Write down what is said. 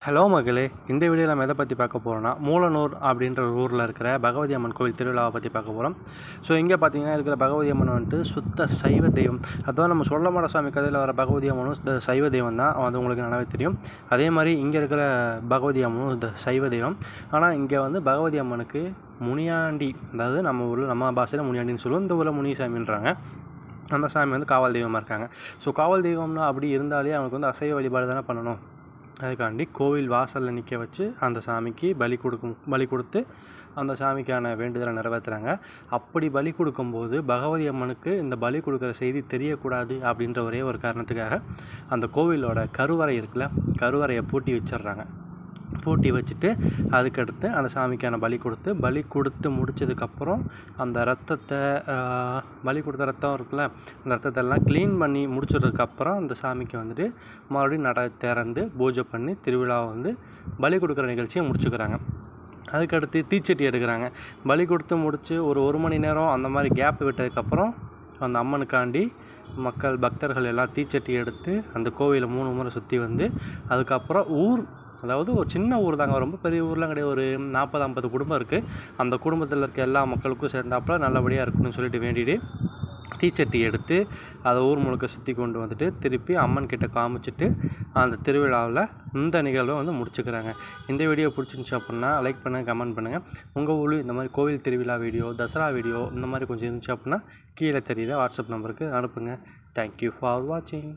Hello மகளே, இந்த வீடியோவில் நம்ம எதை பற்றி பார்க்க போகிறோம்னா மூலனூர் அப்படின்ற ஒரு ஊரில் இருக்கிற பகவதி அம்மன் கோவில் திருவிழாவை பற்றி பார்க்க போகிறோம். ஸோ இங்கே பார்த்தீங்கன்னா இருக்கிற பகவதி அம்மன் வந்துட்டு சுத்த சைவ தெய்வம். அதான் நம்ம சொல்லமாட சுவாமி கதையில் வர பகவதி அம்மனும் இந்த சைவ தெய்வம் தான், அது உங்களுக்கு நல்லாவே தெரியும். அதே மாதிரி இங்கே இருக்கிற பகவதி அம்மனும் இந்த சைவ தெய்வம். ஆனால் இங்கே வந்து பகவதி அம்மனுக்கு முனியாண்டி, அதாவது நம்ம ஊரில் நம்ம பாஷையில் முனியாண்டின்னு சொல்லுவோம், இந்த ஊரில் முனிசாமின்றாங்க. அந்த சாமி வந்து காவல் தெய்வமாக இருக்காங்க. ஸோ காவல் தெய்வம்னா அப்படி இருந்தாலே அவனுக்கு வந்து அசைவ வழிபாடு தானே பண்ணணும். அதுக்காண்டி கோவில் வாசலில் நிற்க வச்சு அந்த சாமிக்கு பலி கொடுத்து அந்த சாமிக்கான வேண்டுதலை நிறைவேற்றுறாங்க. அப்படி பலி கொடுக்கும்போது பகவதி அம்மனுக்கு இந்த பலி கொடுக்குற செய்தி தெரியக்கூடாது அப்படின்ற ஒரே ஒரு காரணத்துக்காக அந்த கோவிலோட கருவறை இருக்குல்ல, கருவறையை பூட்டி வச்சிடுறாங்க. பூட்டி வச்சுட்டு அதுக்கடுத்து அந்த சாமிக்கான பலி கொடுத்து முடித்ததுக்கப்புறம் அந்த ரத்தத்தை பலி கொடுத்த ரத்தம் இருக்குல்ல, அந்த ரத்தத்தெல்லாம் க்ளீன் பண்ணி முடிச்சதுக்கப்புறம் அந்த சாமிக்கு வந்துட்டு மறுபடியும் நடை திறந்து பூஜை பண்ணி திருவிழாவை வந்து பலி கொடுக்குற நிகழ்ச்சியை முடிச்சுக்கிறாங்க. அதுக்கடுத்து தீச்சட்டி எடுக்கிறாங்க. பலி கொடுத்து முடித்து ஒரு மணி நேரம் அந்த மாதிரி கேப் விட்டதுக்கப்புறம் அந்த அம்மனுக்காண்டி பக்தர்கள் எல்லாம் தீச்சட்டி எடுத்து அந்த கோவிலை 3 முறை சுற்றி வந்து அதுக்கப்புறம் அதாவது ஒரு சின்ன ஊர் தாங்க, ரொம்ப பெரிய ஊர்லாம் கிடையாது, ஒரு 40-50 குடும்பம் இருக்குது. அந்த குடும்பத்தில் இருக்க எல்லா மக்களுக்கும் சேர்ந்தாப்புல நல்லபடியாக இருக்கணும்னு சொல்லிட்டு வேண்டிட்டு தீச்சட்டி எடுத்து அதை ஊர் முழுக்க சுற்றி கொண்டு வந்துட்டு திருப்பி அம்மன் கிட்ட காமிச்சிட்டு அந்த திருவிழாவில் இந்த நிகழ்வை வந்து முடிச்சுக்கிறாங்க. இந்த வீடியோ பிடிச்சிருந்துச்சு அப்படின்னா லைக் பண்ணுங்கள், கமெண்ட் பண்ணுங்கள். உங்கள் ஊரில் இந்த மாதிரி கோவில் திருவிழா வீடியோ, தசரா வீடியோ இந்த மாதிரி கொஞ்சம் இருந்துச்சு அப்படின்னா கீழே தெரியுத வாட்ஸ்அப் நம்பருக்கு அனுப்புங்க. தேங்க்யூ ஃபார் வாட்சிங்.